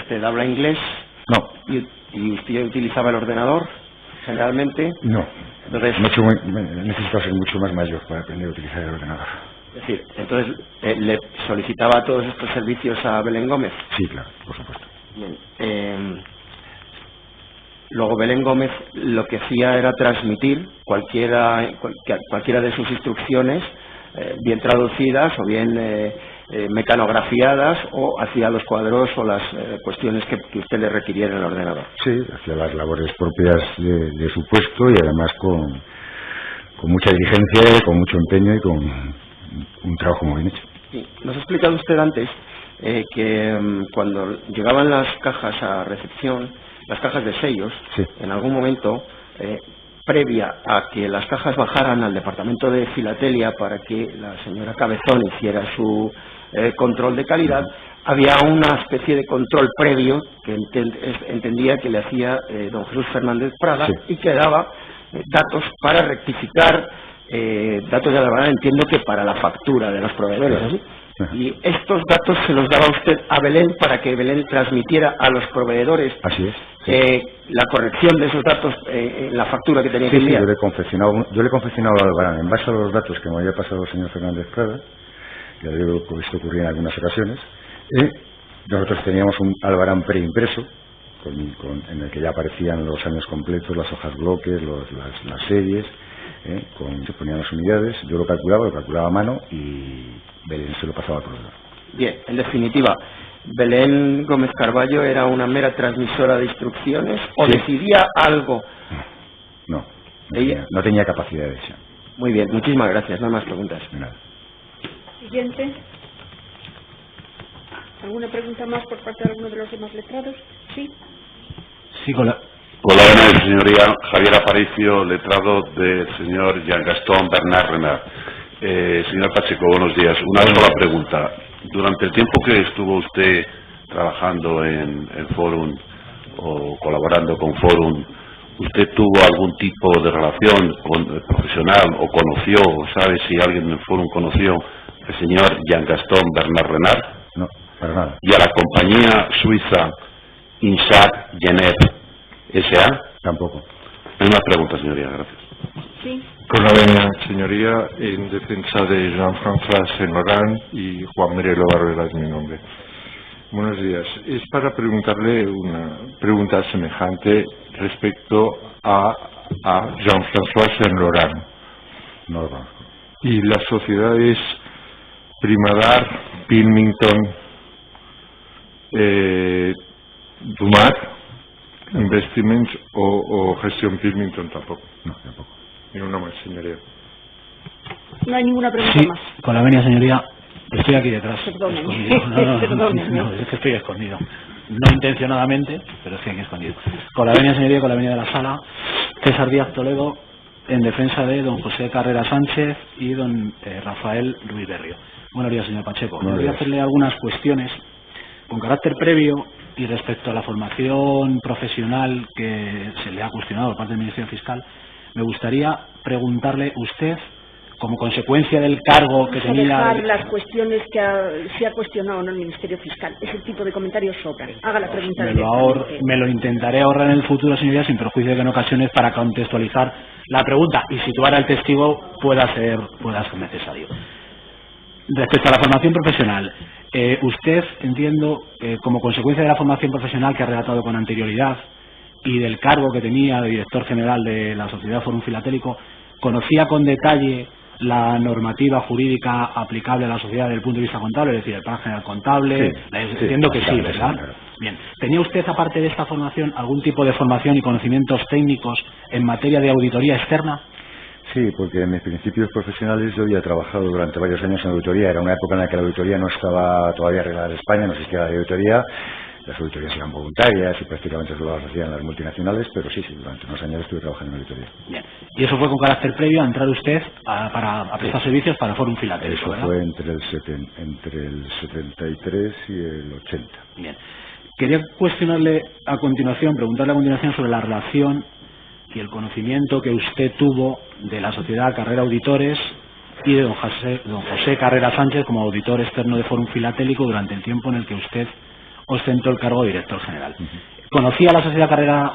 usted habla inglés. No. ¿Y usted utilizaba el ordenador generalmente? No. Entonces, Necesito ser mucho más mayor para aprender a utilizar el ordenador. Es decir, entonces, ¿le solicitaba todos estos servicios a Belén Gómez? Sí, claro, por supuesto. Bien. Luego Belén Gómez lo que hacía era transmitir cualquiera de sus instrucciones, bien traducidas o bien mecanografiadas, o hacía los cuadros o las cuestiones que usted le requiriera en el ordenador. Sí, hacía las labores propias de su puesto y además con mucha diligencia, con mucho empeño y con un trabajo muy bien hecho. Sí. Nos ha explicado usted antes que cuando llegaban las cajas a recepción, las cajas de sellos, sí, en algún momento, previa a que las cajas bajaran al departamento de filatelia para que la señora Cabezón hiciera su control de calidad, había una especie de control previo que entendía que le hacía don Jesús Fernández Prada, sí, y que daba datos para rectificar, datos de la entiendo que para la factura de los proveedores, ¿así? Y estos datos se los daba usted a Belén para que Belén transmitiera a los proveedores. Así es. Sí. La corrección de esos datos en la factura que tenía que enviar. Sí, yo le he confeccionado al Albarán en base a los datos que me había pasado el señor Fernández Prada, que había visto ocurrir en algunas ocasiones. Nosotros teníamos un Albarán preimpreso en el que ya aparecían los años completos, las hojas bloques, las series, se ponían las unidades. Yo lo calculaba a mano y Belén se lo pasaba al proveedor. Bien, en definitiva, ¿Belén Gómez Carballo era una mera transmisora de instrucciones o sí, decidía algo? No tenía capacidad de decisión. Muy bien, muchísimas gracias. No hay más preguntas. Nada. Siguiente. ¿Alguna pregunta más por parte de alguno de los demás letrados? Sí. Sí, con la señoría Javier Aparicio, letrado del señor Jean-Gaston Bernard Renard. Señor Pacheco, buenos días. Una sola pregunta. Durante el tiempo que estuvo usted trabajando en Forum o colaborando con Forum, ¿usted tuvo algún tipo de relación profesional o conoció, o sabe si alguien en Forum conoció al señor Jean-Gaston Bernard Renard? No, para nada. ¿Y a la compañía suiza Insac Genève S.A.? Tampoco. No hay más preguntas, señoría. Gracias. Sí. Con la venia, señoría, en defensa de Jean-François Saint-Laurent y Juan Mirelo Barbera es mi nombre. Buenos días. Es para preguntarle una pregunta semejante respecto a Jean-François Saint-Laurent. No lo conozco. Y las sociedades Primadar, Pilmington, Dumat, Investments o Gestión Pilmington tampoco. No, tampoco. Ni una más, señoría. No hay ninguna pregunta sí, más. Con la venia, señoría. Estoy aquí detrás. Perdóneme. No, es que estoy escondido. No intencionadamente, pero estoy aquí escondido. Con la venia, señoría, con la venia de la sala. César Díaz Toledo, en defensa de don José Carrera Sánchez y don Rafael Ruiz Berrio. Buenos días, señor Pacheco. Voy a hacerle algunas cuestiones con carácter previo y respecto a la formación profesional que se le ha cuestionado por parte del Ministerio Fiscal. Me gustaría preguntarle, usted, como consecuencia del cargo que tenía... Dejar las cuestiones que se ha cuestionado en el Ministerio Fiscal. Ese tipo de comentarios sobran. Haga la pregunta. Me lo intentaré ahorrar en el futuro, señoría, sin perjuicio de que en ocasiones, para contextualizar la pregunta y situar al testigo, pueda ser necesario. Respecto a la formación profesional, usted, entiendo, como consecuencia de la formación profesional que ha relatado con anterioridad y del cargo que tenía de director general de la Sociedad Forum Filatélico, ¿conocía con detalle la normativa jurídica aplicable a la sociedad desde el punto de vista contable, es decir, el plan general contable? Entiendo que sí, ¿verdad? Bien. ¿Tenía usted, aparte de esta formación, algún tipo de formación y conocimientos técnicos en materia de auditoría externa? Sí, porque en mis principios profesionales yo había trabajado durante varios años en auditoría. Era una época en la que la auditoría no estaba todavía arreglada en España, no existía la auditoría. Las auditorías eran voluntarias y prácticamente solo las hacían las multinacionales, pero sí, durante unos años estuve trabajando en auditoría. Bien. ¿Y eso fue con carácter previo a entrar usted a prestar servicios para Forum Filatélico? Eso ¿verdad? fue entre el 73 y el 80. Bien. Quería preguntarle a continuación sobre la relación y el conocimiento que usted tuvo de la sociedad Carrera Auditores y de don José Carrera Sánchez como auditor externo de Forum Filatélico durante el tiempo en el que usted ostentó el cargo de director general. ¿Conocía la sociedad Carrera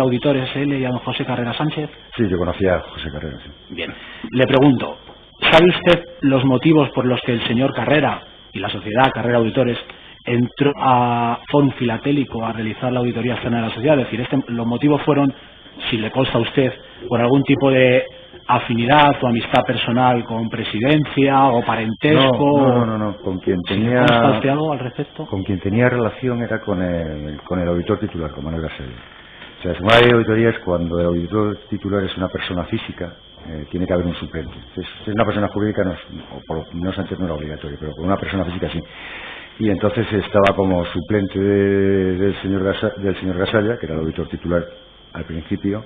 Auditores él y a don José Carrera Sánchez? Sí, yo conocía a José Carrera, sí. Bien. Le pregunto, ¿sabe usted los motivos por los que el señor Carrera y la sociedad Carrera Auditores entró a Fórum Filatélico a realizar la auditoría externa de la sociedad? Es decir, los motivos fueron, si le consta a usted, por algún tipo de afinidad o amistad personal con Presidencia o parentesco. No. Con quien tenía. ¿Consta usted algo al respecto? Con quien tenía relación era con el auditor titular, con Manuel García. O sea, según la ley de auditorías, cuando el auditor titular es una persona física, tiene que haber un suplente. Si es una persona jurídica, no antes no era obligatorio, pero con una persona física sí. Y entonces estaba como suplente del señor Gasalla, que era el auditor titular al principio,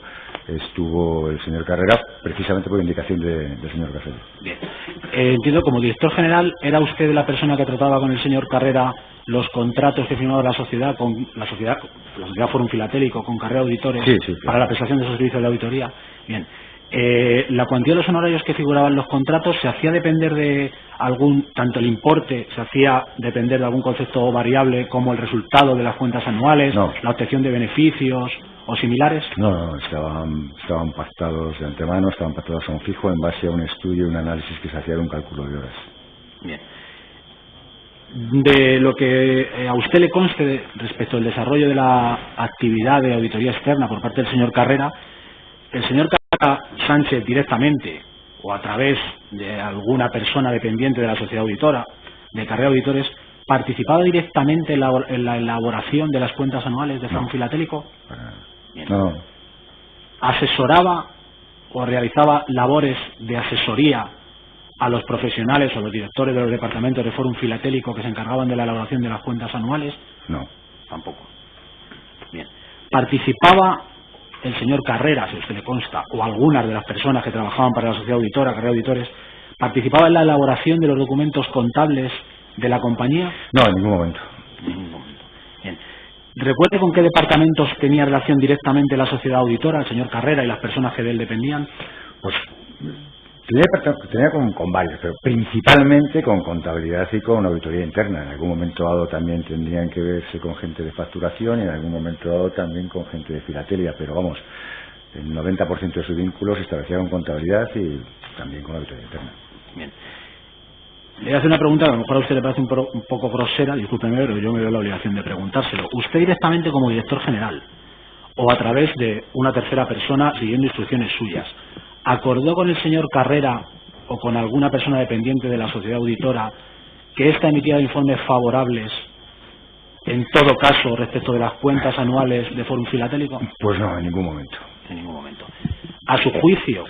estuvo el señor Carrera, precisamente por indicación del señor Gasalla. Bien. Entiendo, como director general, ¿era usted la persona que trataba con el señor Carrera los contratos que firmaba la sociedad Fórum Filatélico con Carrera Auditores sí, claro, para la prestación de esos servicios de auditoría? Bien. La cuantía de los honorarios que figuraban en los contratos se hacía depender de tanto el importe se hacía depender de algún concepto variable como el resultado de las cuentas anuales, no, la obtención de beneficios o similares. No, estaban pactados de antemano, estaban pactados a un fijo en base a un estudio y un análisis que se hacía de un cálculo de horas. Bien. De lo que a usted le conste respecto al desarrollo de la actividad de auditoría externa por parte del señor Carrera, el señor Carrera Sánchez directamente o a través de alguna persona dependiente de la sociedad auditora, de Carrera Auditores, ¿participaba directamente en la elaboración de las cuentas anuales de Fórum Filatélico? Bien. No. ¿Asesoraba o realizaba labores de asesoría a los profesionales o los directores de los departamentos de Fórum Filatélico que se encargaban de la elaboración de las cuentas anuales? No. Tampoco. Bien. ¿Participaba el señor Carrera, si a usted le consta, o algunas de las personas que trabajaban para la sociedad auditora, Carrera Auditores, participaba en la elaboración de los documentos contables de la compañía? No, en ningún momento. En ningún momento. Bien. ¿Recuerde con qué departamentos tenía relación directamente la sociedad auditora, el señor Carrera y las personas que de él dependían? Pues tenía con varios, pero principalmente con contabilidad y con auditoría interna. En algún momento dado también tendrían que verse con gente de facturación y en algún momento dado también con gente de filatelia, pero vamos, el 90% de sus vínculos se establecía con contabilidad y también con auditoría interna. Bien. Le voy a hacer una pregunta que a lo mejor a usted le parece un poco grosera, discúlpeme, pero yo me veo la obligación de preguntárselo. ¿Usted directamente como director general o a través de una tercera persona siguiendo instrucciones suyas acordó con el señor Carrera o con alguna persona dependiente de la sociedad auditora que ésta emitiera informes favorables en todo caso respecto de las cuentas anuales de Fórum Filatélico? Pues no, en ningún momento. En ningún momento. A su juicio,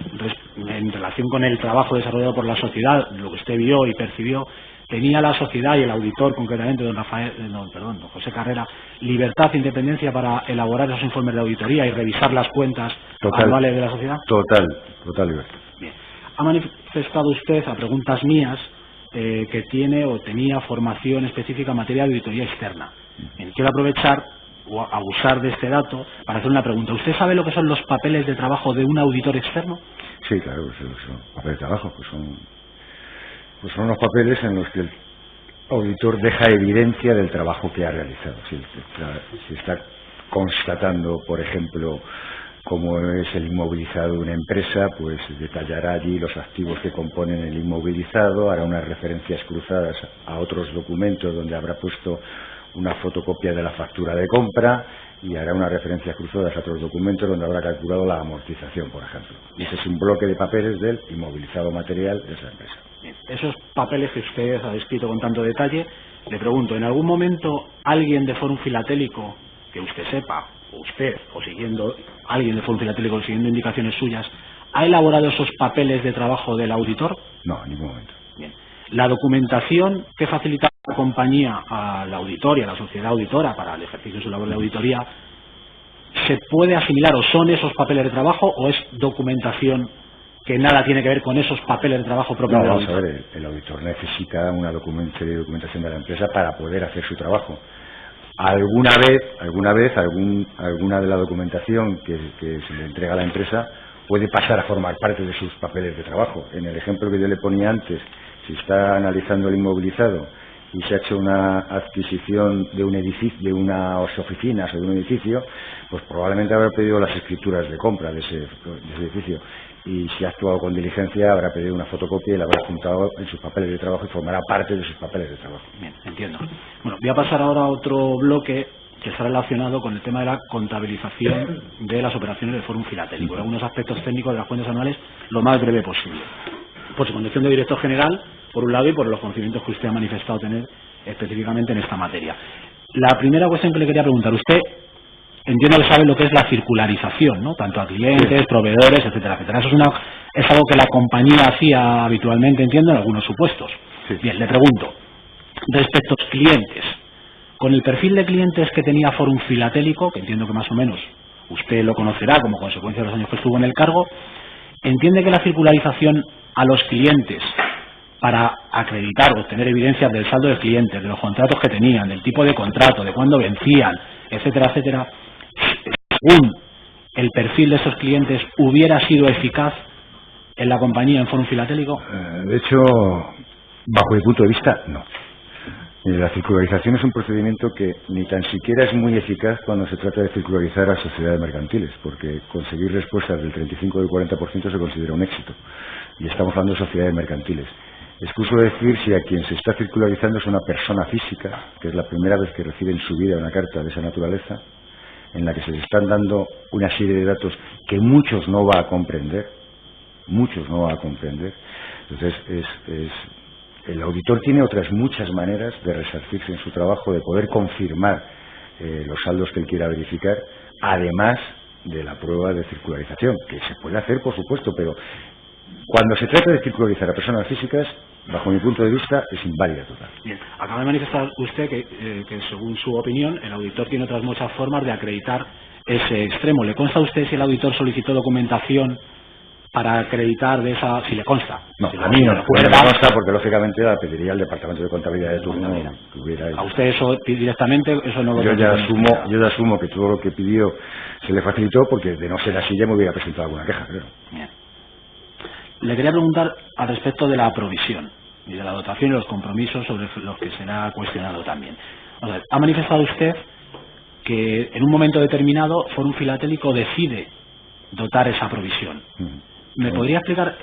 en relación con el trabajo desarrollado por la sociedad, lo que usted vio y percibió, ¿tenía la sociedad y el auditor, concretamente don José Carrera, libertad e independencia para elaborar esos informes de auditoría y revisar las cuentas anuales de la sociedad? Total libertad. Bien. Ha manifestado usted, a preguntas mías, que tiene o tenía formación específica en materia de auditoría externa. Bien, quiero aprovechar o abusar de este dato para hacer una pregunta. ¿Usted sabe lo que son los papeles de trabajo de un auditor externo? Sí, claro, son papeles de trabajo, pues son unos papeles en los que el auditor deja evidencia del trabajo que ha realizado. Si está constatando, por ejemplo, cómo es el inmovilizado de una empresa, pues detallará allí los activos que componen el inmovilizado, hará unas referencias cruzadas a otros documentos donde habrá puesto una fotocopia de la factura de compra y hará unas referencias cruzadas a otros documentos donde habrá calculado la amortización, por ejemplo. Y ese es un bloque de papeles del inmovilizado material de esa empresa. Bien. Esos papeles que usted ha descrito con tanto detalle, le pregunto, ¿en algún momento alguien de Fórum Filatélico, que usted sepa, o usted, o siguiendo alguien de Fórum Filatélico, siguiendo indicaciones suyas, ha elaborado esos papeles de trabajo del auditor? No, en ningún momento. Bien. La documentación que facilita la compañía al auditor y a la sociedad auditora para el ejercicio de su labor de auditoría, ¿se puede asimilar o son esos papeles de trabajo o es documentación que nada tiene que ver con esos papeles de trabajo propios del auditor? Vamos a ver, el auditor necesita una serie de documentación de la empresa para poder hacer su trabajo. Alguna vez alguna de la documentación que se le entrega a la empresa puede pasar a formar parte de sus papeles de trabajo. En el ejemplo que yo le ponía antes, si está analizando el inmovilizado y se ha hecho una adquisición de un edificio, de unas oficinas o de un edificio, pues probablemente habrá pedido las escrituras de compra de ese edificio. Y si ha actuado con diligencia, habrá pedido una fotocopia y la habrá juntado en sus papeles de trabajo y formará parte de sus papeles de trabajo. Bien, entiendo. Bueno, voy a pasar ahora a otro bloque que está relacionado con el tema de la contabilización de las operaciones del Fórum Filatélico, algunos aspectos técnicos de las cuentas anuales lo más breve posible. Por su condición de director general, por un lado, y por los conocimientos que usted ha manifestado tener específicamente en esta materia. La primera cuestión que le quería preguntar, usted entiendo que sabe lo que es la circularización, ¿no? Tanto a clientes, proveedores, etcétera, etcétera. Eso es algo que la compañía hacía habitualmente, entiendo, en algunos supuestos. Sí. Bien, le pregunto, respecto a los clientes, con el perfil de clientes que tenía Fórum Filatélico, que entiendo que más o menos usted lo conocerá como consecuencia de los años que estuvo en el cargo, ¿entiende que la circularización a los clientes para acreditar o obtener evidencias del saldo de clientes, de los contratos que tenían, del tipo de contrato, de cuándo vencían, etcétera, etcétera, según el perfil de esos clientes, hubiera sido eficaz en la compañía, en Fórum Filatélico? De hecho, bajo mi punto de vista, no. La circularización es un procedimiento que ni tan siquiera es muy eficaz cuando se trata de circularizar a sociedades mercantiles, porque conseguir respuestas del 35 o del 40% se considera un éxito. Y estamos hablando de sociedades mercantiles. Excuso decir si a quien se está circularizando es una persona física, que es la primera vez que recibe en su vida una carta de esa naturaleza, en la que se le están dando una serie de datos que muchos no va a comprender. Entonces, el auditor tiene otras muchas maneras de resarcirse en su trabajo, de poder confirmar los saldos que él quiera verificar, además de la prueba de circularización, que se puede hacer, por supuesto, pero cuando se trata de circularizar a personas físicas, bajo mi punto de vista, es inválida total. Bien, acaba de manifestar usted que según su opinión, el auditor tiene otras muchas formas de acreditar ese extremo. ¿Le consta a usted si el auditor solicitó documentación para acreditar de esa, si le consta? No, si a mí no me consta porque lógicamente la pediría al Departamento de Contabilidad de turno que hubiera hecho. ¿A usted eso directamente? Eso no lo yo ya asumo que todo lo que pidió se le facilitó, porque de no ser así ya me hubiera presentado alguna queja, claro. Bien. Le quería preguntar al respecto de la provisión y de la dotación y los compromisos sobre los que será cuestionado también. O sea, ha manifestado usted que en un momento determinado Fórum Filatélico decide dotar esa provisión. ¿Me podría explicar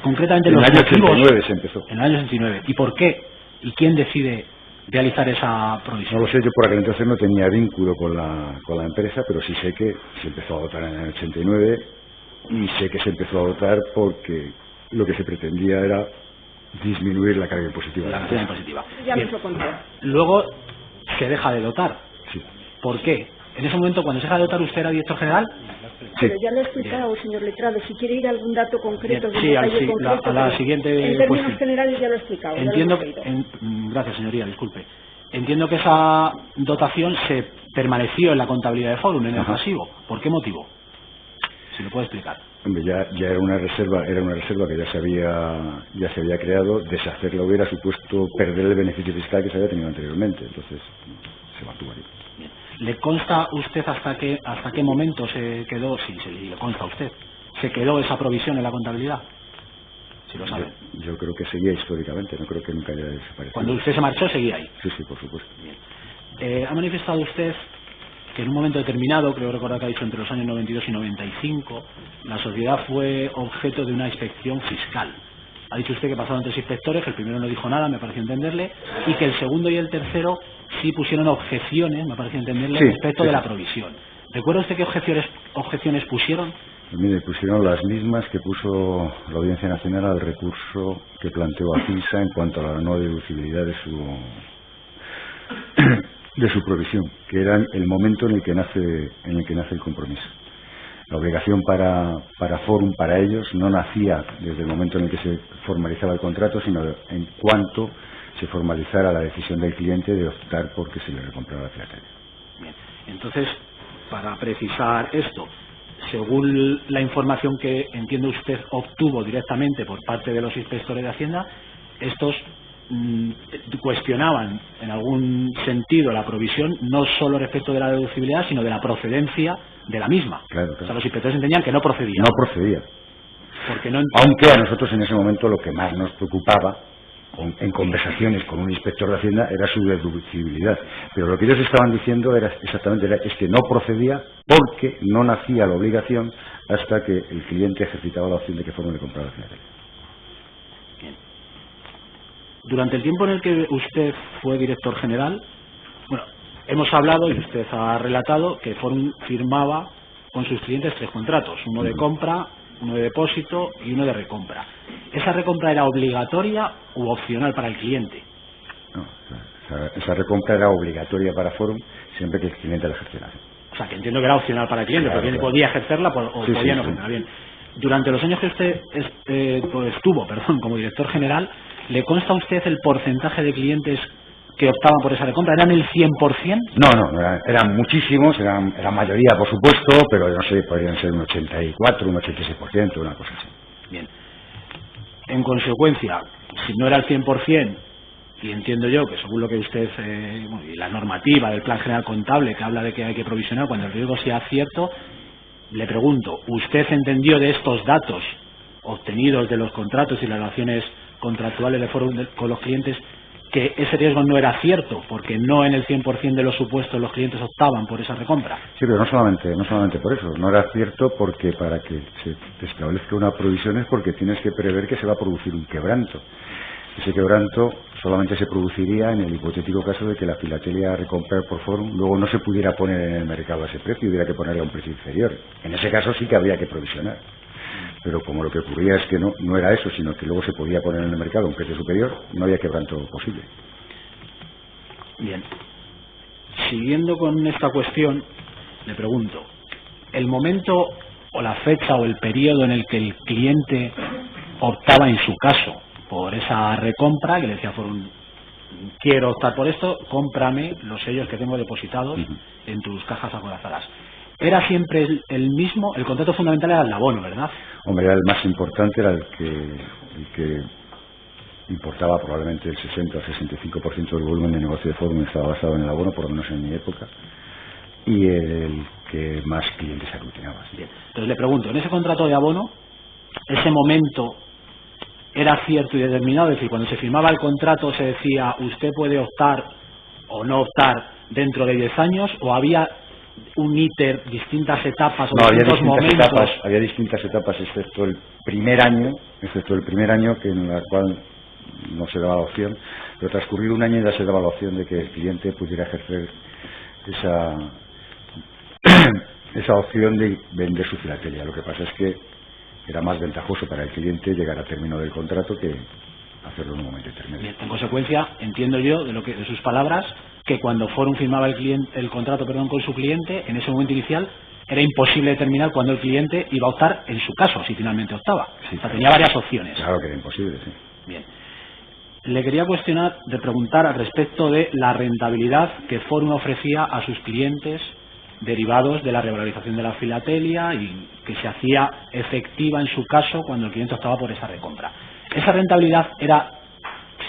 concretamente los motivos? En el año 89 se empezó. En el año 89. ¿Y por qué? ¿Y quién decide realizar esa provisión? No lo sé, yo por aquel entonces no tenía vínculo con la empresa, pero sí sé que se empezó a dotar en el 89 y sé que se empezó a dotar porque lo que se pretendía era disminuir la carga impositiva. La carga impositiva. Ya nos lo contó. Luego se deja de dotar. Sí. ¿Por qué? En ese momento, cuando se deja de dotar, ¿usted era director general? Sí. Pero ya lo he explicado, señor letrado. Si quiere ir a algún dato concreto, Bien, sí, a la siguiente en términos cuestión. generales ya lo he explicado. Entiendo, gracias, señoría, disculpe. Entiendo que esa dotación se permaneció en la contabilidad de Fórum, en el pasivo. ¿Por qué motivo? Si lo puede explicar. Hombre, ya era una reserva que ya se había creado. Deshacerla hubiera supuesto perder el beneficio fiscal que se había tenido anteriormente. Entonces, se mantuvo ahí. Bien. ¿Le consta usted hasta qué momento se quedó, si le consta a usted, se quedó esa provisión en la contabilidad? Si lo sabe. Yo creo que seguía históricamente, no creo que nunca haya desaparecido. Cuando usted se marchó, seguía ahí. Sí, por supuesto. Bien. Ha manifestado usted que en un momento determinado, creo recordar que ha dicho entre los años 92 y 95, la sociedad fue objeto de una inspección fiscal. Ha dicho usted que pasaron 3 inspectores, que el primero no dijo nada, me pareció entenderle, y que el segundo y el tercero sí pusieron objeciones, me pareció entenderle, respecto de la provisión. ¿Recuerda usted qué objeciones pusieron? Pues mire, pusieron las mismas que puso la Audiencia Nacional al recurso que planteó ACINSA en cuanto a la no deducibilidad de su provisión, que era el momento en el que nace el compromiso. La obligación para Fórum, para ellos, no nacía desde el momento en el que se formalizaba el contrato, sino en cuanto se formalizara la decisión del cliente de optar por que se le recomprara la filatería. Bien. Entonces, para precisar esto, según la información que entiende usted obtuvo directamente por parte de los inspectores de Hacienda, estos cuestionaban en algún sentido la provisión, no solo respecto de la deducibilidad, sino de la procedencia de la misma. Claro. O sea, los inspectores entendían que no procedía. No procedía. Porque no Aunque a nosotros en ese momento lo que más nos preocupaba en conversaciones con un inspector de Hacienda, era su deducibilidad. Pero lo que ellos estaban diciendo es que no procedía porque no nacía la obligación hasta que el cliente ejercitaba la opción de que Forum le comprara la Filatelia. Bien. Durante el tiempo en el que usted fue director general, bueno, hemos hablado y usted ha relatado que Forum firmaba con sus clientes 3 contratos, uno de compra, uno de depósito y uno de recompra. ¿Esa recompra era obligatoria u opcional para el cliente? No, esa recompra era obligatoria para Forum siempre que el cliente la ejerciera. O sea, que entiendo que era opcional para el cliente, claro, porque claro. podía ejercerla o Sí, podía sí, no ejercerla. Bien. Durante los años que usted estuvo como director general, ¿le consta a usted el porcentaje de clientes que optaban por esa recompra? ¿Eran el 100%? No, eran muchísimos, eran mayoría, por supuesto, pero no sé, podrían ser un 84, un 86%, una cosa así. Bien. En consecuencia, si no era el 100%, y entiendo yo que según lo que usted, y la normativa del Plan General Contable que habla de que hay que provisionar cuando el riesgo sea cierto, le pregunto, ¿usted entendió de estos datos obtenidos de los contratos y las relaciones contractuales de Forum con los clientes que ese riesgo no era cierto, porque no en el 100% de los supuestos los clientes optaban por esa recompra? Sí, pero no solamente por eso, no era cierto porque para que se establezca una provisión es porque tienes que prever que se va a producir un quebranto. Ese quebranto solamente se produciría en el hipotético caso de que la filatelia a recomprar por Forum luego no se pudiera poner en el mercado a ese precio y hubiera que ponerle a un precio inferior. En ese caso sí que habría que provisionar. Pero como lo que ocurría es que no era eso, sino que luego se podía poner en el mercado a un precio superior, no había quebranto posible. Bien. Siguiendo con esta cuestión, le pregunto, ¿el momento o la fecha o el periodo en el que el cliente optaba en su caso por esa recompra, que le decía Forum, quiero optar por esto, cómprame los sellos que tengo depositados en tus cajas acorazadas? ¿Era siempre el mismo? El contrato fundamental era el de abono, ¿verdad? Hombre, era el más importante, era el que importaba probablemente el 60 o 65% del volumen de negocio de Forum estaba basado en el abono, por lo menos en mi época, y el que más clientes aglutinaba. Bien. Entonces le pregunto, en ese contrato de abono, ese momento era cierto y determinado, es decir, cuando se firmaba el contrato se decía usted puede optar o no optar dentro de 10 años, o había un íter, distintas etapas o distintos momentos. Había distintas etapas, excepto el primer año que en la cual no se daba la opción, pero transcurrido un año ya se daba la opción de que el cliente pudiera ejercer esa opción de vender su filatelia. Lo que pasa es que era más ventajoso para el cliente llegar a término del contrato que hacerlo en un momento determinado. Bien, en consecuencia, entiendo yo de sus palabras que cuando Forum firmaba el contrato con su cliente, en ese momento inicial era imposible determinar cuándo el cliente iba a optar en su caso, si finalmente optaba. Sí, o sea, tenía varias opciones. Claro que era imposible, sí. Bien. Le quería preguntar al respecto de la rentabilidad que Forum ofrecía a sus clientes derivados de la revalorización de la filatelia y que se hacía efectiva en su caso cuando el cliente optaba por esa recompra. ¿Esa rentabilidad era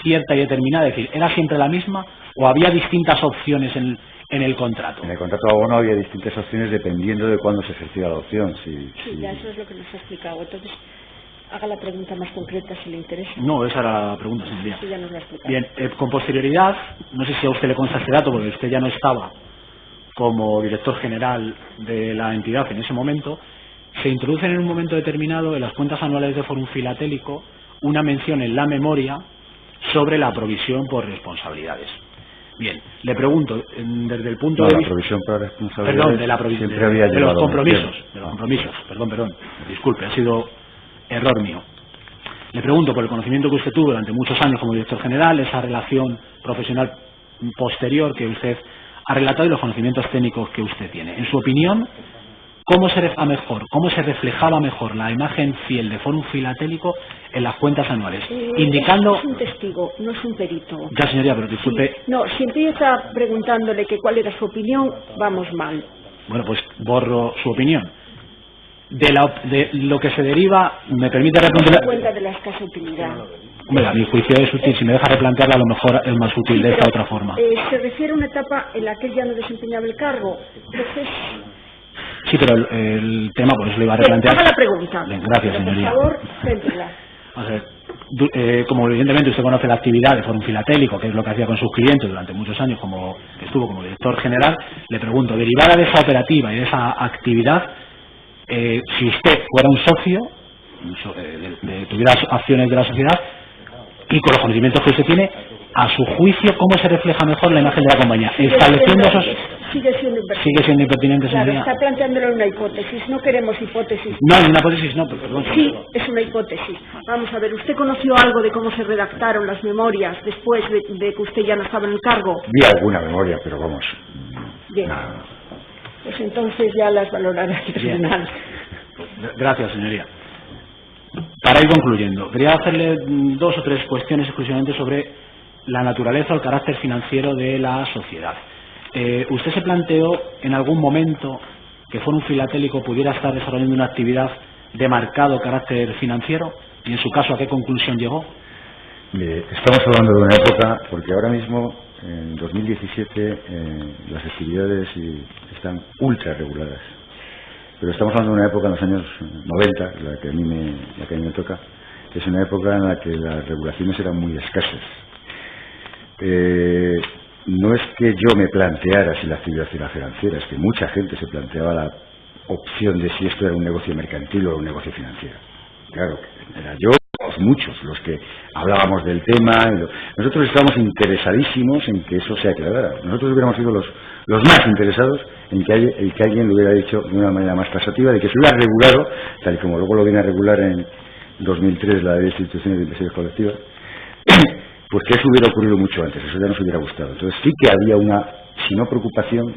cierta y determinada? Es decir, ¿era siempre la misma o había distintas opciones en el contrato? En el contrato de abono había distintas opciones dependiendo de cuándo se ejercía la opción. Sí, ya eso es lo que nos ha explicado. Entonces, haga la pregunta más concreta si le interesa. No, esa era la pregunta, señoría. Sí, ya nos lo ha explicado. Bien, con posterioridad, no sé si a usted le consta este dato porque usted ya no estaba como director general de la entidad en ese momento, se introducen en un momento determinado en las cuentas anuales de Forum Filatélico una mención en la memoria sobre la provisión por responsabilidades. Bien, le pregunto, desde el punto de vista... la provisión por responsabilidades de los compromisos, perdón, disculpe, ha sido error mío. Le pregunto, por el conocimiento que usted tuvo durante muchos años como director general, esa relación profesional posterior que usted ha relatado y los conocimientos técnicos que usted tiene. En su opinión, ¿cómo se reflejaba mejor la imagen fiel de Forum Filatélico en las cuentas anuales? Indicando... Es un testigo, no es un perito. Ya, señoría, pero disculpe... Sí. No, si empieza preguntándole que cuál era su opinión, vamos mal. Bueno, pues borro su opinión. De lo que se deriva, ¿me permite replantear? En cuenta de la escasa utilidad. Hombre, a mi juicio es útil. Si me deja replantearla, a lo mejor es más útil de esta otra forma. Se refiere a una etapa en la que él ya no desempeñaba el cargo. Entonces... Sí, pero el tema, por eso le iba a replantear. Haga la pregunta. Bien, gracias, señoría. Por favor, céntrela. A ver, como evidentemente usted conoce la actividad de Fórum Filatélico, que es lo que hacía con sus clientes durante muchos años, como estuvo como director general, le pregunto, derivada de esa operativa y de esa actividad, si usted fuera un socio, tuviera acciones de la sociedad, y con los conocimientos que usted tiene, a su juicio, ¿cómo se refleja mejor la imagen de la compañía? Estableciendo esos... Sigue siendo impertinente. Sigue siendo impertinente, claro, señoría. está planteándolo una hipótesis. No queremos hipótesis. No, una hipótesis no, perdón. Sí, es una hipótesis. Vamos a ver, ¿usted conoció algo de cómo se redactaron las memorias después de que usted ya no estaba en el cargo? Vi alguna memoria, pero vamos. Bien. Nada. Pues entonces ya las valorará el tribunal. Gracias, señoría. Para ir concluyendo, quería hacerle 2 o 3 cuestiones exclusivamente sobre la naturaleza o el carácter financiero de la sociedad. ¿Usted se planteó en algún momento que Fórum Filatélico pudiera estar desarrollando una actividad de marcado carácter financiero? Y en su caso, ¿a qué conclusión llegó? Estamos hablando de una época, porque ahora mismo, en 2017, las actividades están ultra reguladas. Pero estamos hablando de una época en los años 90, la que a mí me toca, que es una época en la que las regulaciones eran muy escasas. No es que yo me planteara si la actividad era financiera, es que mucha gente se planteaba la opción de si esto era un negocio mercantil o un negocio financiero. Claro, era yo, muchos los que hablábamos del tema. Nosotros estábamos interesadísimos en que eso se aclarara. Nosotros hubiéramos sido los más interesados en que alguien lo hubiera dicho de una manera más taxativa, de que se hubiera regulado, tal y como luego lo viene a regular en 2003 la Ley de Instituciones de Inversiones Colectivas, pues que eso hubiera ocurrido mucho antes, eso ya nos hubiera gustado. Entonces sí que había una, si no preocupación,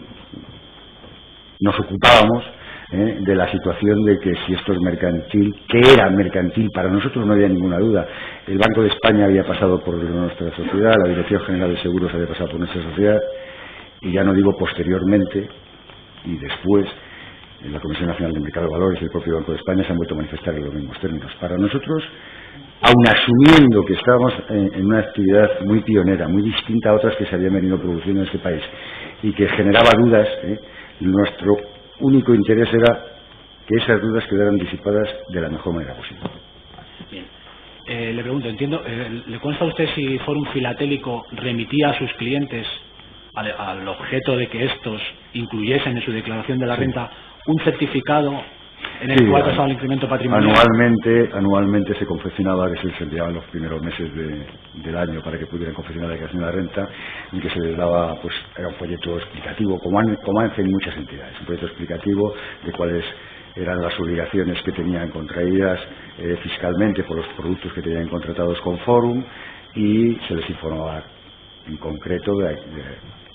nos ocupábamos de la situación de que si esto es mercantil, que era mercantil, para nosotros no había ninguna duda. El Banco de España había pasado por nuestra sociedad, la Dirección General de Seguros había pasado por nuestra sociedad, y ya no digo posteriormente, y después, en la Comisión Nacional del Mercado de Valores y el propio Banco de España se han vuelto a manifestar en los mismos términos. Para nosotros, aun asumiendo que estábamos en una actividad muy pionera, muy distinta a otras que se habían venido produciendo en este país, y que generaba dudas, nuestro único interés era que esas dudas quedaran disipadas de la mejor manera posible. Bien. Le pregunto, entiendo, ¿le consta a usted si Fórum Filatélico remitía a sus clientes al objeto de que estos incluyesen en su declaración de la renta un certificado en el cual pasaba el incremento patrimonial? Anualmente se confeccionaba, que se les enviaba en los primeros meses del año para que pudieran confeccionar la declaración de la renta, y que se les daba, pues era un folleto explicativo, como hacen muchas entidades, un folleto explicativo de cuáles eran las obligaciones que tenían contraídas fiscalmente por los productos que tenían contratados con Fórum, y se les informaba en concreto de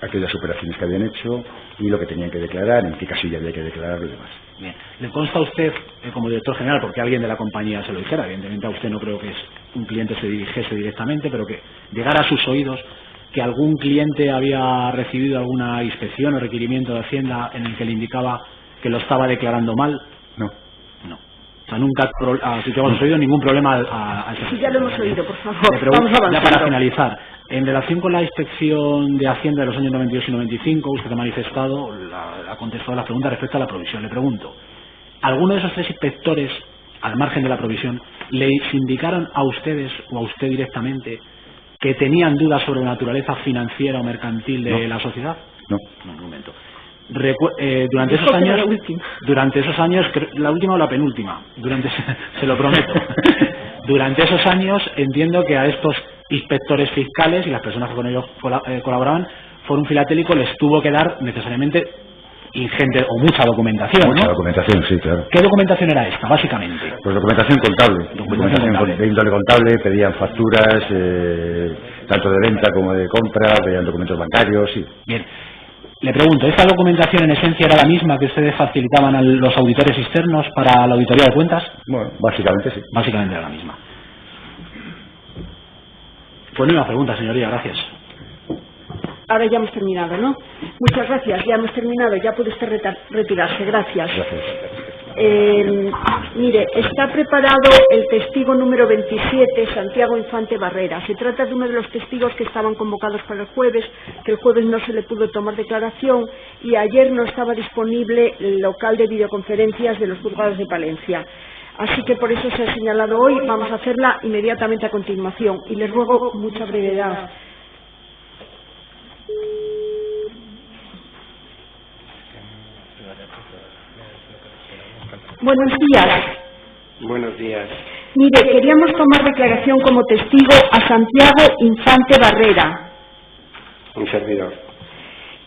aquellas operaciones que habían hecho y lo que tenían que declarar, en qué casilla había que declarar y demás. Bien. ¿Le consta a usted, como director general, porque alguien de la compañía se lo dijera, evidentemente a usted no creo que un cliente se dirigiese directamente, pero que llegara a sus oídos que algún cliente había recibido alguna inspección o requerimiento de Hacienda en el que le indicaba que lo estaba declarando mal? No. O sea, nunca, si hemos oído ningún problema a ese. Sí, ya lo hemos oído, por favor. Vamos avanzando. Ya para finalizar, en relación con la inspección de Hacienda de los años 92 y 95, usted ha manifestado, ha contestado las preguntas respecto a la provisión. Le pregunto, ¿alguno de esos 3 inspectores, al margen de la provisión, les indicaron a ustedes o a usted directamente que tenían dudas sobre la naturaleza financiera o mercantil de la sociedad? No. Un momento. Durante esos años, la última o la penúltima, se lo prometo. Durante esos años entiendo que a estos inspectores fiscales y las personas que con ellos colaboraban, Fórum Filatélico les tuvo que dar necesariamente ingente o mucha documentación. Mucha documentación, sí, claro. ¿Qué documentación era esta, básicamente? Pues documentación contable. De índole contable, pedían facturas, tanto de venta como de compra, pedían documentos bancarios, sí. Bien. Le pregunto, ¿esta documentación en esencia era la misma que ustedes facilitaban a los auditores externos para la auditoría de cuentas? Bueno, básicamente sí. Básicamente era la misma. Pues no hay más preguntas, señoría, gracias. Ahora ya hemos terminado, ¿no? Muchas gracias, ya hemos terminado, ya puede usted retirarse, gracias. Mire, está preparado el testigo número 27, Santiago Infante Barrera. Se trata de uno de los testigos que estaban convocados para el jueves, que el jueves no se le pudo tomar declaración y ayer no estaba disponible el local de videoconferencias de los juzgados de Palencia. Así que por eso se ha señalado hoy. Vamos a hacerla inmediatamente a continuación y les ruego mucha brevedad. Buenos días. Buenos días. Mire, queríamos tomar declaración como testigo a Santiago Infante Barrera. Un servidor.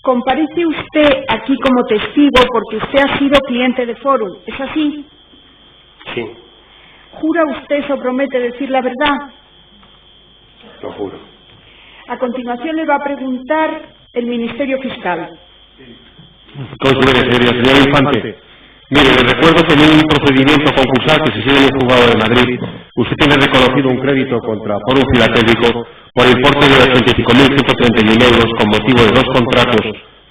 Comparece usted aquí como testigo porque usted ha sido cliente de Forum, ¿es así? Sí, ¿Jura usted o promete decir la verdad? lo juro. A continuación le va a preguntar el Ministerio Fiscal. Con su señoría, señor Infante. Mire, le recuerdo que en un procedimiento concursal que se sigue en el juzgado de Madrid, usted tiene reconocido un crédito contra Forum Filatélico por importe de 85.131 euros con motivo de 2 contratos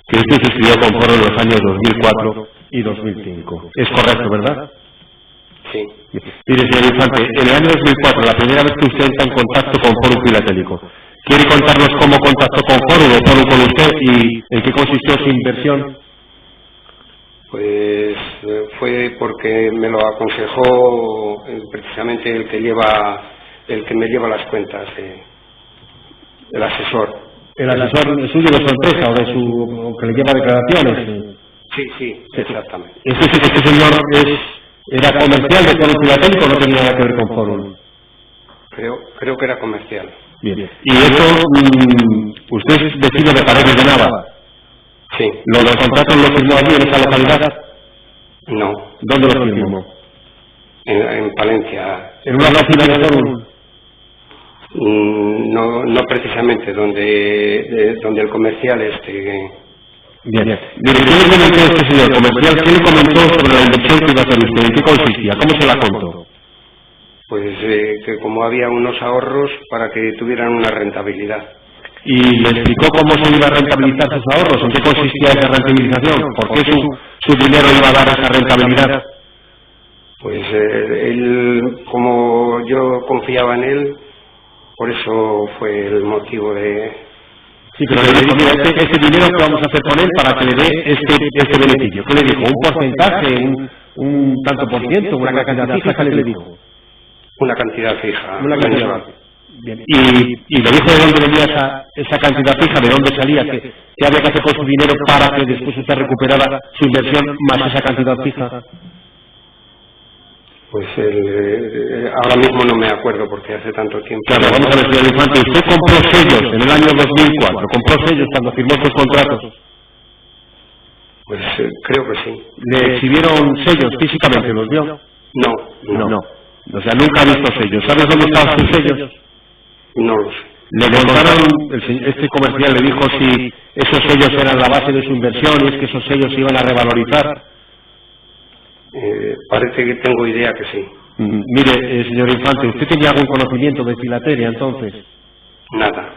que usted suscribió con Forum en los años 2004 y 2005. ¿Es correcto, verdad? Sí. Mire, señor Infante, en el año 2004, la primera vez que usted entra en contacto con Forum Filatélico, ¿quiere contarnos cómo contactó con Forum o Forum con usted y en qué consistió su inversión? Pues fue porque me lo aconsejó precisamente el que me lleva las cuentas, el asesor. ¿El asesor suyo de su empresa o que le lleva declaraciones? Sí, exactamente. ¿Este señor era comercial de Forum Filatélico o no tenía nada que ver con Forum? Creo que era comercial. Bien. ¿Y eso usted es vecino de Paredes de Nava? Sí. ¿Los contratos los firmó allí en esa localidad? No. ¿Dónde los firmó? En Palencia. ¿En una oficina de Forum? No precisamente, donde el comercial Bien. Mire, ¿qué le comentó este señor comercial? ¿Qué le comentó sobre la inversión que iba a hacer usted? ¿En qué consistía? ¿Cómo se la contó? Pues que como había unos ahorros para que tuvieran una rentabilidad. ¿Y le explicó cómo se iba a rentabilizar sus ahorros? ¿En qué consistía esa rentabilización? ¿Por qué su dinero iba a dar esa rentabilidad? Pues él, como yo confiaba en él, por eso fue el motivo de... Sí, pero le dijo, mira, este dinero que vamos a hacer con él para que le dé este beneficio. ¿Qué le dijo? ¿Un porcentaje? ¿Un tanto por ciento? ¿Una cantidad fija? ¿Qué le dijo? Una cantidad fija. Una cantidad fija. Bien. ¿Y le dijo de dónde venía esa cantidad fija, de dónde salía, qué había que hacer con su dinero para que después usted recuperara su inversión más esa cantidad fija? Pues ahora mismo no me acuerdo porque hace tanto tiempo. Claro, vamos a ver, señor Infante, usted compró sellos en el año 2004, compró sellos cuando firmó estos contratos. Pues creo que sí. ¿Le exhibieron sellos físicamente, los vio? No. O sea, nunca ha visto sellos. ¿Sabes dónde estaban sus sellos? No lo sé. Le contaron, este comercial le dijo si esos sellos eran la base de su inversión y es que esos sellos se iban a revalorizar. Parece que tengo idea que sí. Mire, señor Infante, ¿usted tenía algún conocimiento de filatelia entonces? Nada.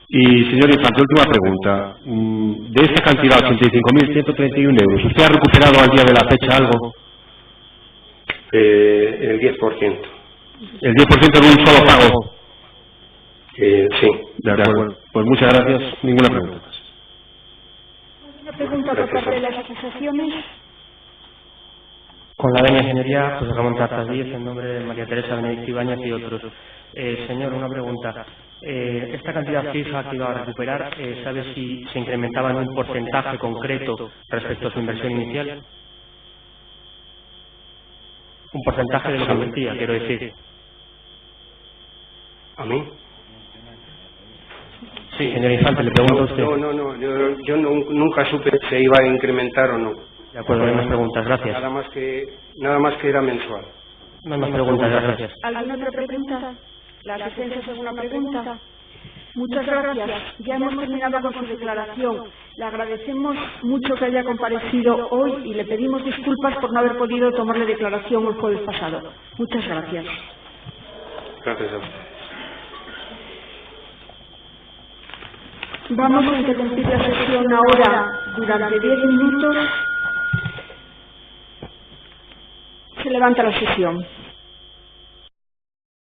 Y, señor Infante, última pregunta. De esta cantidad, 85.131 euros, ¿usted ha recuperado al día de la fecha algo? El 10%. ¿El 10% de un solo pago? Sí. De acuerdo. Pues muchas gracias. Ninguna pregunta. ¿Una pregunta por parte de las acusaciones? Con la venia, señoría, José Ramón Tarzas Díez, en nombre de María Teresa Benedicto Ibáñez y otros. Señor, una pregunta. Esta cantidad fija que iba a recuperar, ¿sabe si se incrementaba en un porcentaje concreto respecto a su inversión inicial? Un porcentaje de lo que invertía, quiero decir. ¿A mí? Sí, señor Infante, le pregunto a usted. No, yo nunca supe si se iba a incrementar o no. De acuerdo, no hay más preguntas, gracias. Nada más que era mensual. No hay más preguntas, gracias. ¿Alguna otra pregunta? ¿Las asistencias alguna pregunta? Muchas gracias. Ya hemos terminado con su declaración. Le agradecemos mucho que haya comparecido hoy y le pedimos disculpas por no haber podido tomarle declaración el jueves pasado. Muchas gracias. Gracias a ustedes. Vamos a interrumpir la sesión ahora durante 10 minutos. Se levanta la sesión.